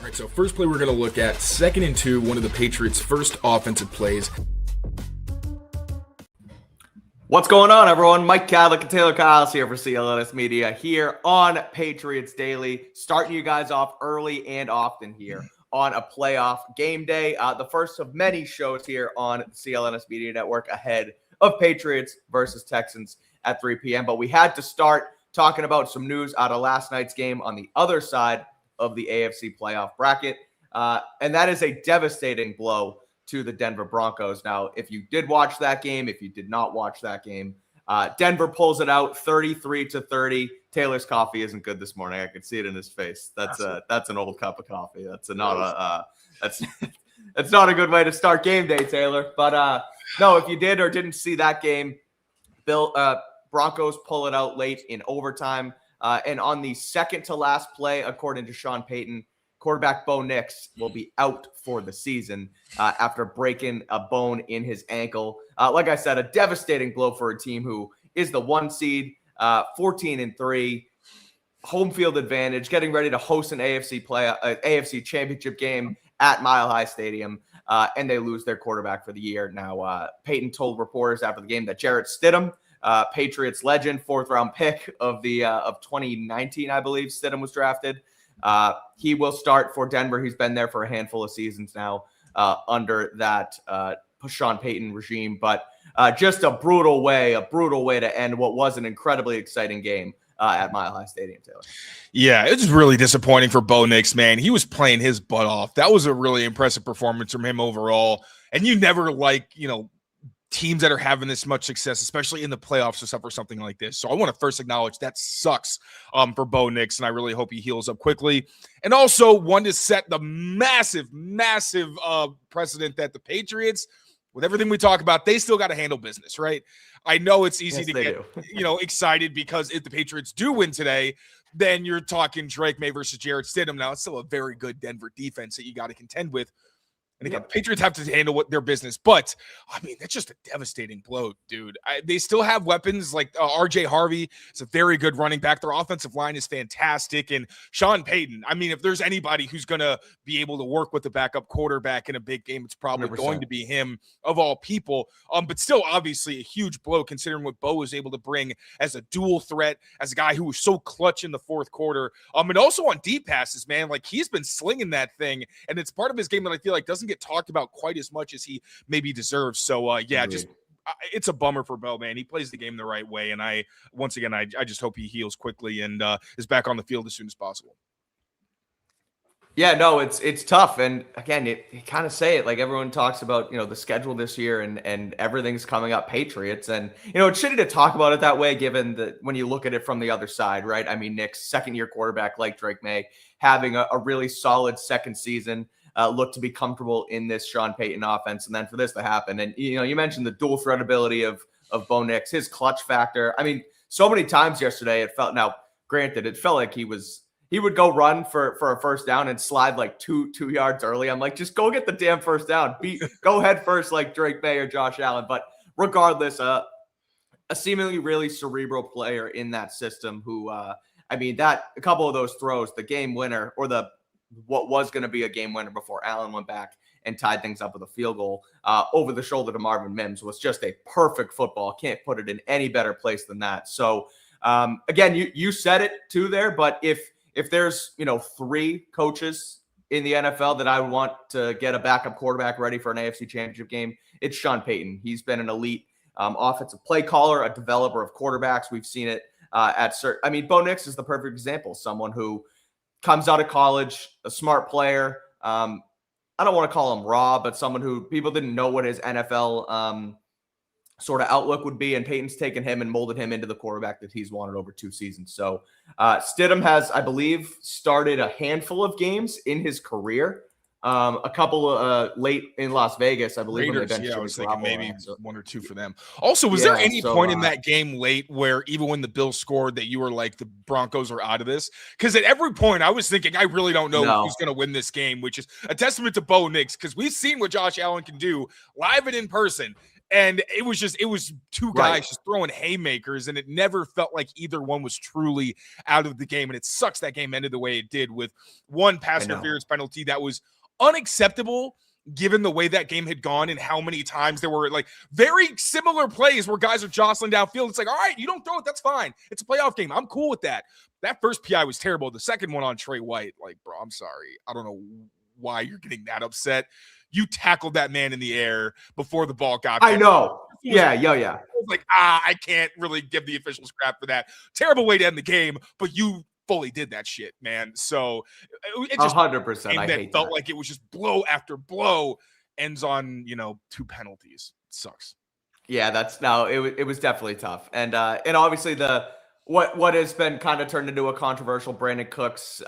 All right, so first play we're going to look at, 2nd and 2, one of the Patriots' first offensive plays. What's going on, everyone? Mike Kadlick and Taylor Kyles here for CLNS Media here on Patriots Daily, starting you guys off early and often here on a playoff game day. The first of many shows here on CLNS Media Network ahead of Patriots versus Texans at 3 p.m. But we had to start talking about some news out of last night's game on the other side of the AFC playoff bracket. And that is a devastating blow to the Denver Broncos. Now, if you did watch that game, if you did not watch that game, Denver pulls it out 33-30. Taylor's coffee isn't good this morning. I could see it in his face. That's an old cup of coffee. That's not a good way to start game day, Taylor. But no, if you did or didn't see that game, Broncos pull it out late in overtime. And on the second to last play, according to Sean Payton, quarterback Bo Nix will be out for the season after breaking a bone in his ankle. Like I said, a devastating blow for a team who is the 1 seed, 14-3, home field advantage, getting ready to host an AFC championship game at Mile High Stadium, and they lose their quarterback for the year. Now, Payton told reporters after the game that Jarrett Stidham, Patriots legend, 4th-round pick of 2019, I believe, Stidham was drafted. He will start for Denver. He's been there for a handful of seasons now under that Sean Payton regime. But just a brutal way to end what was an incredibly exciting game at Mile High Stadium, Taylor. Yeah, it was really disappointing for Bo Nix, man. He was playing his butt off. That was a really impressive performance from him overall. And you never teams that are having this much success, especially in the playoffs, to suffer something like this. So I want to first acknowledge that sucks for Bo Nix, and I really hope he heals up quickly. And also want to set the massive precedent that the Patriots, with everything we talk about, they still got to handle business, right? I know it's easy to get excited because if the Patriots do win today, then you're talking Drake May versus Jarrett Stidham. Now, it's still a very good Denver defense that you got to contend with. And again, the Patriots have to handle their business. But, I mean, that's just a devastating blow, dude. They still have weapons like R.J. Harvey. It's a very good running back. Their offensive line is fantastic. And Sean Payton, I mean, if there's anybody who's going to be able to work with the backup quarterback in a big game, it's probably 100%. Going to be him of all people. But still, obviously, a huge blow considering what Bo was able to bring as a dual threat, as a guy who was so clutch in the fourth quarter. And also on deep passes, man. Like, he's been slinging that thing. And it's part of his game that I feel like doesn't get talked about quite as much as he maybe deserves. So it's a bummer for Bo, man. He plays the game the right way, and I just hope he heals quickly and is back on the field as soon as possible. Yeah, no, it's tough. And again, you kind of say it like everyone talks about, the schedule this year and everything's coming up Patriots. And, it's shitty to talk about it that way, given that when you look at it from the other side, right? I mean, Nick's second-year quarterback like Drake May having a really solid second season, look to be comfortable in this Sean Payton offense. And then for this to happen. And, you mentioned the dual threat ability of Bo Nix, his clutch factor. I mean, so many times yesterday it felt like he would go run for a first down and slide like two yards early. I'm like, just go get the damn first down. Go head first like Drake May or Josh Allen. But regardless, a seemingly really cerebral player in that system who, a couple of those throws, the game winner or what was going to be a game winner before Allen went back and tied things up with a field goal over the shoulder to Marvin Mims was just a perfect football. Can't put it in any better place than that. So again, you said it too there, but if there's, 3 coaches in the NFL that I would want to get a backup quarterback ready for an AFC championship game, it's Sean Payton. He's been an elite offensive play caller, a developer of quarterbacks. We've seen it Bo Nix is the perfect example. Someone who comes out of college, a smart player. I don't want to call him raw, but someone who people didn't know what his NFL sort of outlook would be. And Payton's taken him and molded him into the quarterback that he's wanted over 2 seasons. So Stidham has, I believe, started a handful of games in his career. A couple late in Las Vegas, I believe. Raiders, I was thinking maybe 1 or 2 for them. Also, was there any point in that game late where even when the Bills scored that you were like, the Broncos are out of this? Because at every point I was thinking, I really don't know who's going to win this game, which is a testament to Bo Nix, because we've seen what Josh Allen can do live and in person. And it was two guys just throwing haymakers, and it never felt like either one was truly out of the game. And it sucks that game ended the way it did, with one pass interference penalty that was unacceptable given the way that game had gone and how many times there were like very similar plays where guys are jostling downfield. It's like, all right, you don't throw it, that's fine. It's a playoff game. I'm cool with that. That first PI was terrible. The second one on Trey White, like, bro, I'm sorry. I don't know why you're getting that upset. You tackled that man in the air before the ball got there. I know. Yeah. I was like, I can't really give the officials crap for that. Terrible way to end the game, but you fully did that shit, man. So it just 100%. I hate felt like it was just blow after blow, ends on, 2 penalties. It sucks. Yeah, it was definitely tough. And obviously what has been kind of turned into a controversial Brandon Cooks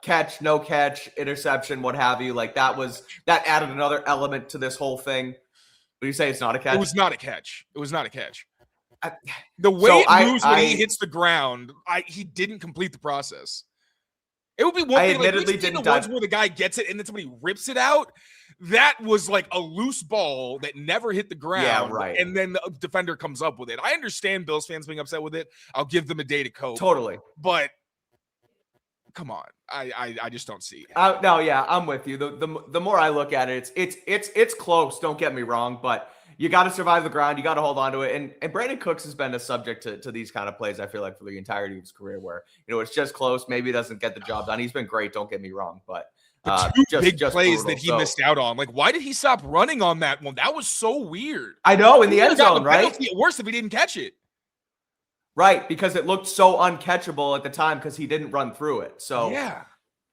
catch, no catch, interception, what have you. Like that added another element to this whole thing. Would you say it's not a catch? It was not a catch. The way it moves when he hits the ground, he didn't complete the process. It would be one thing. Admittedly, didn't the ones where the guy gets it and then somebody rips it out. That was like a loose ball that never hit the ground. Yeah, right. And then the defender comes up with it. I understand Bills fans being upset with it. I'll give them a day to cope. Totally. But come on, I just don't see it. No, yeah, I'm with you. The more I look at it, it's close. Don't get me wrong, but you got to survive the ground. You got to hold on to it. And Brandon Cooks has been a subject to these kind of plays, I feel like, for the entirety of his career where, it's just close. Maybe he doesn't get the job done. He's been great. Don't get me wrong. But two big plays brutal. That he missed out on. Like, why did he stop running on that one? That was so weird. I know, in the end zone, right? Worse if he didn't catch it. Right, because it looked so uncatchable at the time because he didn't run through it. So, yeah.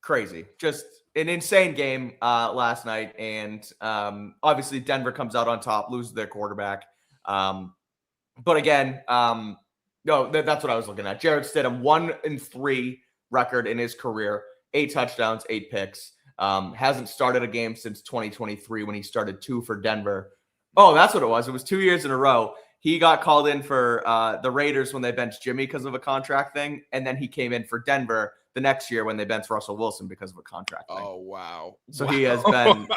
Crazy. Just an insane game last night. And obviously Denver comes out on top, loses their quarterback. But again, no, that's what I was looking at. Jarrett Stidham, 1-3 record in his career, 8 touchdowns, 8 picks. Hasn't started a game since 2023 when he started 2 for Denver. Oh, that's what it was. It was 2 years in a row. He got called in for the Raiders when they benched Jimmy because of a contract thing. And then he came in for Denver the next year when they benched Russell Wilson because of a contract thing. Oh, wow. So he has been,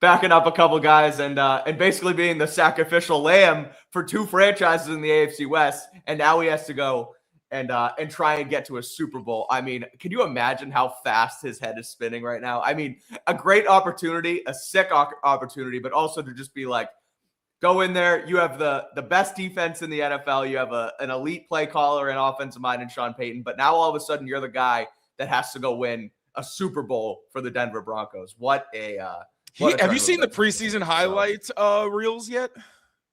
backing up a couple guys and basically being the sacrificial lamb for 2 franchises in the AFC West. And now he has to go and try and get to a Super Bowl. I mean, can you imagine how fast his head is spinning right now? I mean, a great opportunity, a sick opportunity, but also to just be like, go in there. You have the best defense in the NFL. You have an elite play caller and offensive mind in Sean Payton. But now all of a sudden you're the guy that has to go win a Super Bowl for the Denver Broncos. Have you seen the preseason highlights reels yet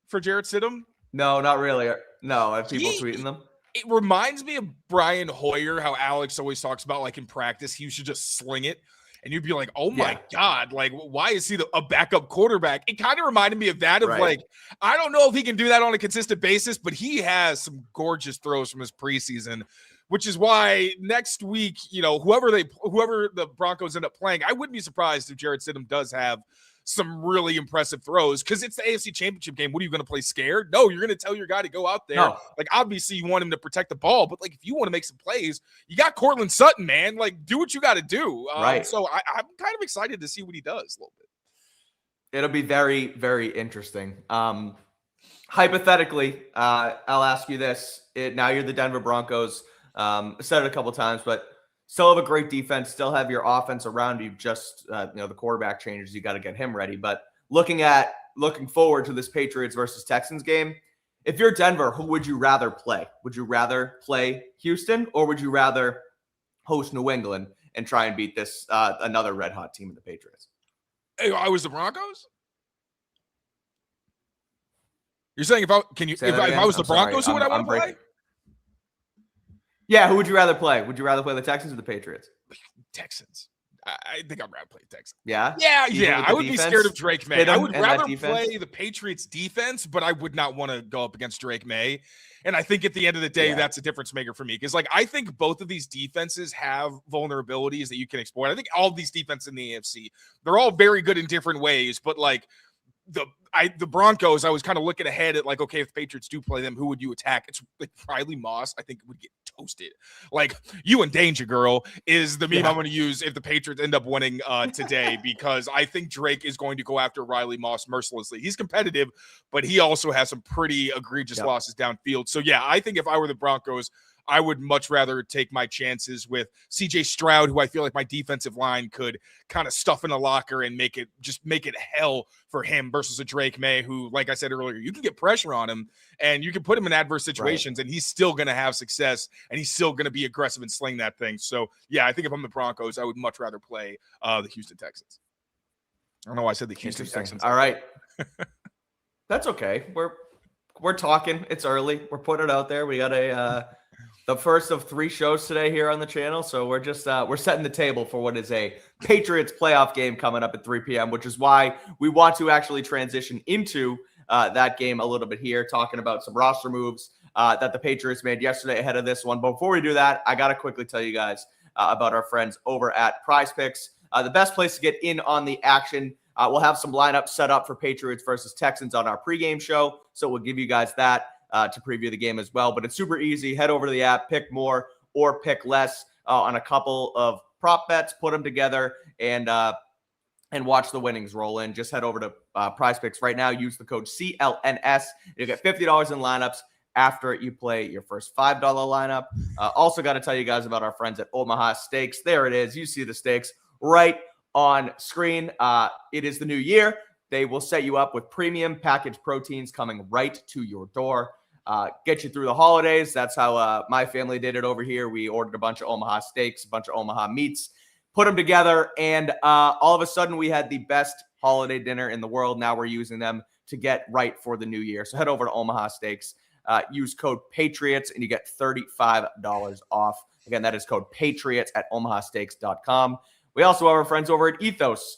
for Jarrett Stidham? No, not really. No, have people tweeting them? It reminds me of Brian Hoyer, how Alex always talks about, like, in practice, he should just sling it. And you'd be like, oh, my God, like, why is he a backup quarterback? It kind of reminded me of that, like, I don't know if he can do that on a consistent basis, but he has some gorgeous throws from his preseason, which is why next week, whoever the Broncos end up playing, I wouldn't be surprised if Jarrett Stidham does have some really impressive throws because it's the AFC Championship game. What are you going to play scared? No, you're going to tell your guy to go out there. No. Like, obviously you want him to protect the ball, but like, if you want to make some plays, you got Cortland Sutton, man. Like, do what you got to do. So I'm kind of excited to see what he does a little bit. It'll be very, very interesting. Hypothetically, I'll ask you this. Now you're the Denver Broncos. I said it a couple times, but still have a great defense, still have your offense around you. Just, the quarterback changes. You got to get him ready. But looking forward to this Patriots versus Texans game, if you're Denver, who would you rather play? Would you rather play Houston or would you rather host New England and try and beat this another red hot team in the Patriots? Hey, I was the Broncos? You're saying if I was the Broncos, who would I want to play? Yeah, who would you rather play? Would you rather play the Texans or the Patriots? Texans. I think I'd rather play Texans. Yeah? Yeah. I would be scared of Drake May. I would rather play the Patriots defense, but I would not want to go up against Drake May. And I think at the end of the day, that's a difference maker for me. Because, like, I think both of these defenses have vulnerabilities that you can exploit. I think all of these defenses in the AFC, they're all very good in different ways. But, like, the Broncos, I was kind of looking ahead at, like, okay, if the Patriots do play them, who would you attack? It's like Riley Moss, I think, would get toasted. Like, you in danger, girl, is the meme Yeah. I'm going to use if the Patriots end up winning today, because I think Drake is going to go after Riley Moss mercilessly. He's competitive, but he also has some pretty egregious losses downfield. So, yeah, I think if I were the Broncos, I would much rather take my chances with CJ Stroud, who I feel like my defensive line could kind of stuff in a locker and make it hell for him, versus a Drake May, who, like I said earlier, you can get pressure on him and you can put him in adverse situations and he's still going to have success and he's still going to be aggressive and sling that thing. So, yeah, I think if I'm the Broncos, I would much rather play the Houston Texans. I don't know why I said the Houston Texans. All right. That's okay. We're talking. It's early. We're putting it out there. We got the first of 3 shows today here on the channel. So we're just we're setting the table for what is a Patriots playoff game coming up at 3 p.m., which is why we want to actually transition into that game a little bit here, talking about some roster moves that the Patriots made yesterday ahead of this one. But before we do that, I got to quickly tell you guys about our friends over at Prize Picks, the best place to get in on the action. We'll have some lineups set up for Patriots versus Texans on our pregame show. So we'll give you guys that to preview the game as well. But it's super easy. Head over to the app, pick more or pick less on a couple of prop bets, put them together, and watch the winnings roll in. Just head over to Prize Picks right now. Use the code CLNS. You'll get $50 in lineups after you play your first $5 lineup. Also got to tell you guys about our friends at Omaha Steaks. There it is. You see the steaks right on screen. It is the new year. They will set you up with premium packaged proteins coming right to your door. Get you through the holidays. That's how my family did it over here. We ordered a bunch of Omaha steaks, a bunch of Omaha meats, put them together, and all of a sudden we had the best holiday dinner in the world. Now we're using them to get right for the new year. So head over to Omaha Steaks, use code Patriots, and you get $35 off. Again, that is code Patriots at omahasteaks.com. We also have our friends over at Ethos.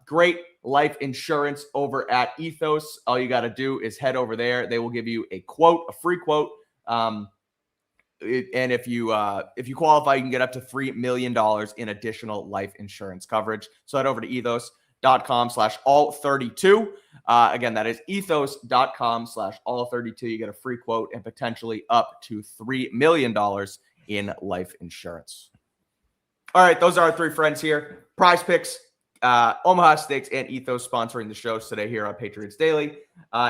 Great life insurance over at Ethos. All you got to do is head over there. They will give you a free quote. And if you qualify, you can get up to $3 million in additional life insurance coverage. So head over to ethos.com/all32. Again, that is ethos.com/all32. You get a free quote and potentially up to $3 million in life insurance. All right, those are our 3 friends here. Prize Picks, Omaha Steaks, and Ethos sponsoring the shows today here on Patriots Daily.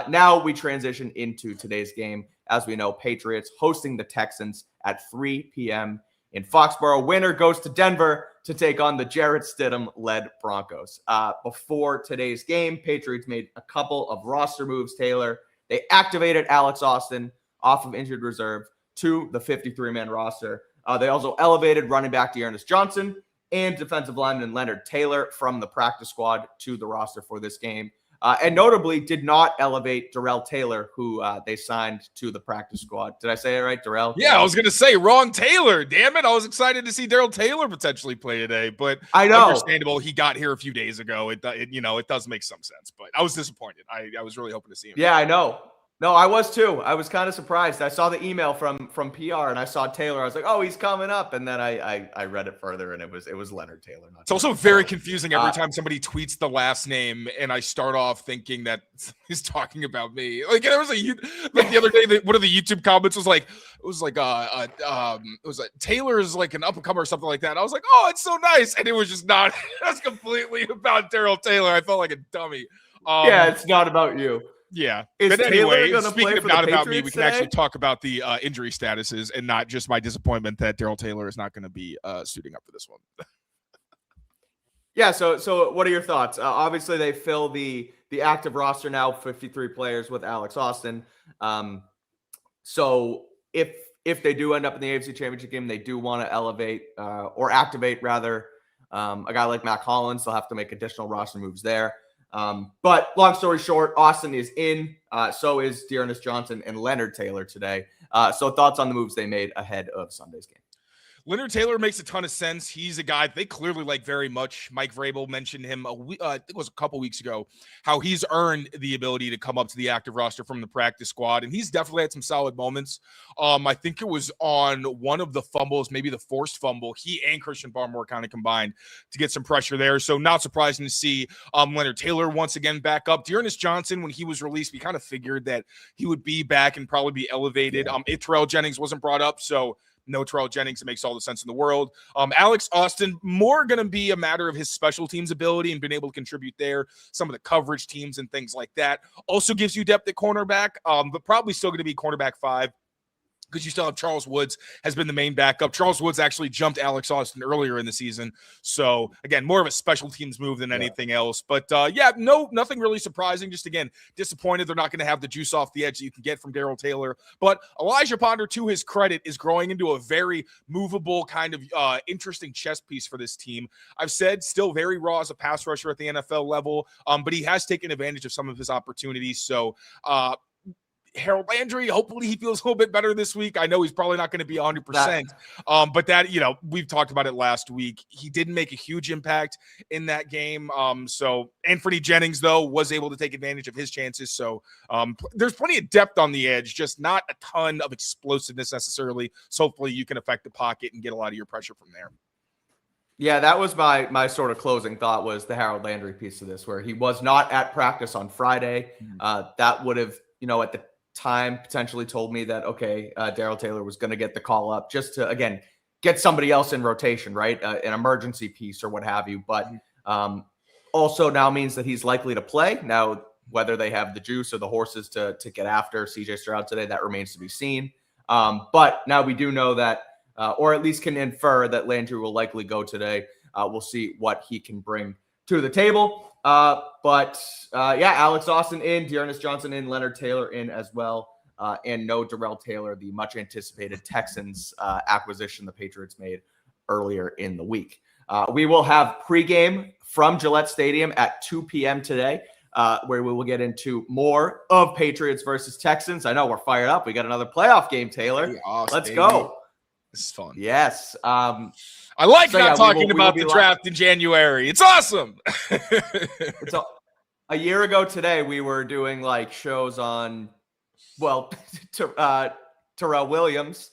Now we transition into today's game. As we know, Patriots hosting the Texans at 3 p.m. in Foxborough. Winner goes to Denver to take on the Jarrett Stidham-led Broncos. Before today's game, Patriots made a couple of roster moves, Taylor. They activated Alex Austin off of injured reserve to the 53-man roster. They also elevated running back D'Ernest Johnson and defensive lineman Leonard Taylor from the practice squad to the roster for this game. And notably did not elevate Darrell Taylor, who they signed to the practice squad. Did I say it right, Darrell? Yeah, I was going to say wrong Taylor. Damn it. I was excited to see Darrell Taylor potentially play today, but I know. Understandable. He got here a few days ago. It does make some sense, but I was disappointed. I was really hoping to see him. Yeah, I know. No, I was too. I was kind of surprised. I saw the email from PR and I saw Taylor. I was like, oh, he's coming up. And then I read it further and it was Leonard Taylor. It's also very confusing every time somebody tweets the last name and I start off thinking that he's talking about me. Like there was the other day, one of the YouTube comments was like, Taylor is like an up and comer or something like that. And I was like, oh, it's so nice. And it was just not, that's completely about Darrell Taylor. I felt like a dummy. Yeah, it's not about you. Yeah. Is but anyway, Taylor speaking of not about me, we can today? actually talk about the injury statuses and not just my disappointment that Darrell Taylor is not going to be suiting up for this one. Yeah, so what are your thoughts? Obviously, they fill the active roster now, 53 players with Alex Austin. So if they do end up in the AFC Championship game, they do want to elevate or activate, rather, a guy like Matt Collins. They'll have to make additional roster moves there. But long story short, Austin is in. So is D'Ernest Johnson and Leonard Taylor today. So thoughts on the moves they made ahead of Sunday's game? Leonard Taylor makes a ton of sense. He's a guy they clearly like very much. Mike Vrabel mentioned him, I think it was a couple weeks ago, how he's earned the ability to come up to the active roster from the practice squad, and he's definitely had some solid moments. I think it was on one of the fumbles, maybe the forced fumble, he and Christian Barmore kind of combined to get some pressure there. So not surprising to see Leonard Taylor once again back up. D'Ernest Johnson, when he was released, we kind of figured that he would be back and probably be elevated. Terrell Jennings wasn't brought up, so no Terrell Jennings. It makes all the sense in the world. Alex Austin, more going to be a matter of his special teams ability and being able to contribute there. Some of the coverage teams and things like that. Also gives you depth at cornerback, but probably still going to be cornerback 5. Because you still have Charles Woods has been the main backup. Charles Woods actually jumped Alex Austin earlier in the season. So, again, more of a special teams move than anything else. But, nothing really surprising. Just, again, disappointed they're not going to have the juice off the edge that you can get from Darrell Taylor. But Elijah Ponder, to his credit, is growing into a very movable kind of interesting chess piece for this team. I've said still very raw as a pass rusher at the NFL level, but he has taken advantage of some of his opportunities. So, Harold Landry, hopefully he feels a little bit better this week. I know he's probably not going to be 100%, but that, we've talked about it last week. He didn't make a huge impact in that game. So Anthony Jennings, though, was able to take advantage of his chances. So there's plenty of depth on the edge, just not a ton of explosiveness necessarily. So hopefully you can affect the pocket and get a lot of your pressure from there. Yeah, that was my sort of closing thought, was the Harold Landry piece of this, where he was not at practice on Friday. That would have, at the time potentially told me that, okay, Darrell Taylor was going to get the call up just to, again, get somebody else in rotation, right? An emergency piece or what have you. But also now means that he's likely to play. Now, whether they have the juice or the horses to get after CJ Stroud today, that remains to be seen. But now we do know that, or at least can infer that Landry will likely go today. We'll see what he can bring to the table. Alex Austin in, Dearness Johnson in, Leonard Taylor in as well. And no Darrell Taylor, the much anticipated Texans acquisition the Patriots made earlier in the week. We will have pregame from Gillette Stadium at 2 p.m. today, where we will get into more of Patriots versus Texans. I know we're fired up. We got another playoff game, Taylor. Let's go. This is fun. Yes. I like talking about the draft in January. It's awesome. A year ago today, we were doing shows on, Terrell Williams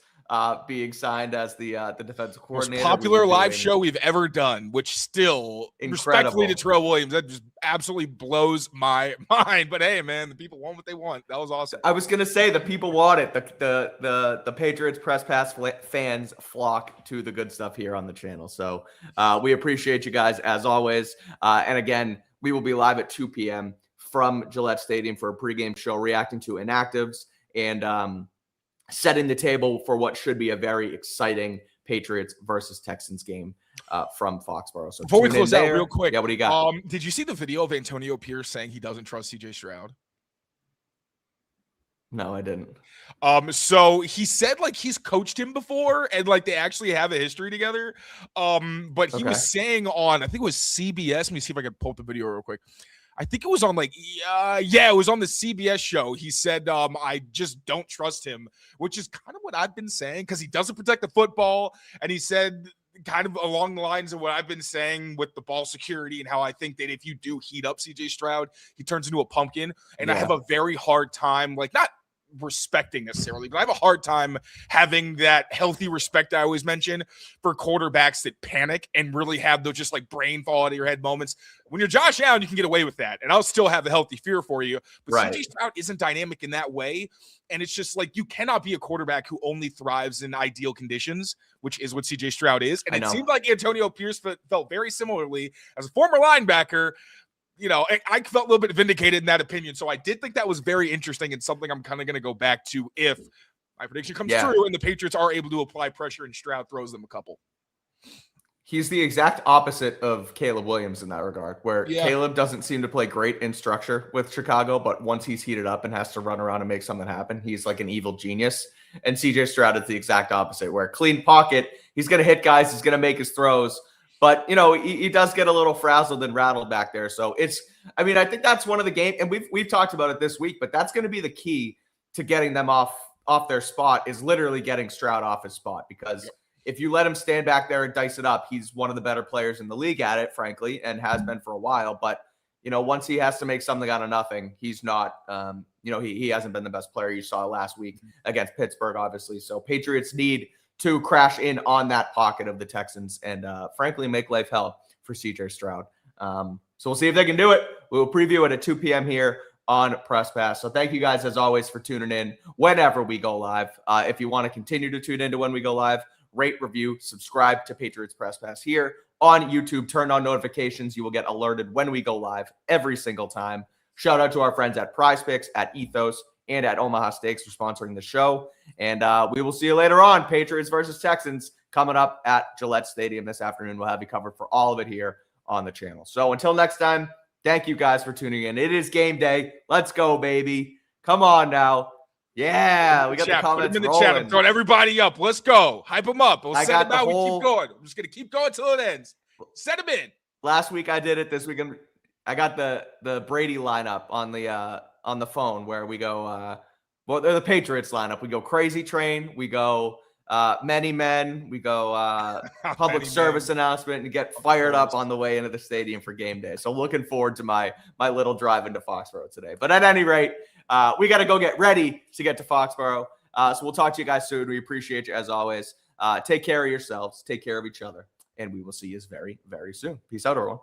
being signed as the defensive coordinator. Most popular live show we've ever done, which still, respectfully to Terrell Williams, that just absolutely blows my mind. But hey, man, the people want what they want. That was awesome. I was gonna say the people want it. The Patriots Press Pass fans flock to the good stuff here on the channel. So we appreciate you guys as always. And again, we will be live at 2 p.m. from Gillette Stadium for a pregame show reacting to inactives and setting the table for what should be a very exciting Patriots versus Texans game from Foxborough. So before we close out real quick, what do you got? Did you see the video of Antonio Pierce saying he doesn't trust CJ Stroud? No, I didn't. So he said he's coached him before and they actually have a history together. But he was saying on, I think it was CBS. Let me see if I can pull up the video real quick. I think it was on it was on the CBS show. He said, I just don't trust him, which is kind of what I've been saying because he doesn't protect the football. And he said kind of along the lines of what I've been saying with the ball security and how I think that if you do heat up CJ Stroud, he turns into a pumpkin. And I have a very hard time, not respecting necessarily, but I have a hard time having that healthy respect I always mention for quarterbacks that panic and really have those just brain fall out of your head moments. When you're Josh Allen, you can get away with that, and I'll still have a healthy fear for you. But CJ Stroud isn't dynamic in that way, and it's just you cannot be a quarterback who only thrives in ideal conditions, which is what CJ Stroud is. And it seemed like Antonio Pierce felt very similarly as a former linebacker. I felt a little bit vindicated in that opinion. So I did think that was very interesting and something I'm kind of going to go back to if my prediction comes true and the Patriots are able to apply pressure and Stroud throws them a couple. He's the exact opposite of Caleb Williams in that regard, where Caleb doesn't seem to play great in structure with Chicago, but once he's heated up and has to run around and make something happen, he's like an evil genius. And CJ Stroud is the exact opposite, where clean pocket, he's going to hit guys, he's going to make his throws. But, he does get a little frazzled and rattled back there. So I think that's one of the game. And we've talked about it this week, but that's going to be the key to getting them off their spot is literally getting Stroud off his spot. Because if you let him stand back there and dice it up, he's one of the better players in the league at it, frankly, and has been for a while. But, once he has to make something out of nothing, he's not, he hasn't been the best player you saw last week against Pittsburgh, obviously. So Patriots need to crash in on that pocket of the Texans and, frankly, make life hell for CJ Stroud. So we'll see if they can do it. We'll preview it at 2 p.m. here on Press Pass. So thank you guys, as always, for tuning in whenever we go live. If you want to continue to tune into when we go live, rate, review, subscribe to Patriots Press Pass here on YouTube. Turn on notifications. You will get alerted when we go live every single time. Shout out to our friends at Prize Picks, at Ethos, and at Omaha Steaks for sponsoring the show. And we will see you later on. Patriots versus Texans coming up at Gillette Stadium this afternoon. We'll have you covered for all of it here on the channel. So until next time, thank you guys for tuning in. It is game day. Let's go, baby. Come on now. Yeah, we got the comments rolling. Chat. I'm throwing everybody up. Let's go. Hype them up. We'll set them out. We keep going. I'm just going to keep going till it ends. Set them in. Last week I did it. This week I got the Brady lineup on the phone where we go well, they're the Patriots lineup. We go Crazy Train. We go Many Men. We go public service announcement and get fired up on the way into the stadium for game day. So looking forward to my little drive into Foxborough today. But at any rate, we got to go get ready to get to Foxborough. So we'll talk to you guys soon. We appreciate you as always. Take care of yourselves. Take care of each other. And we will see you very, very soon. Peace out, everyone.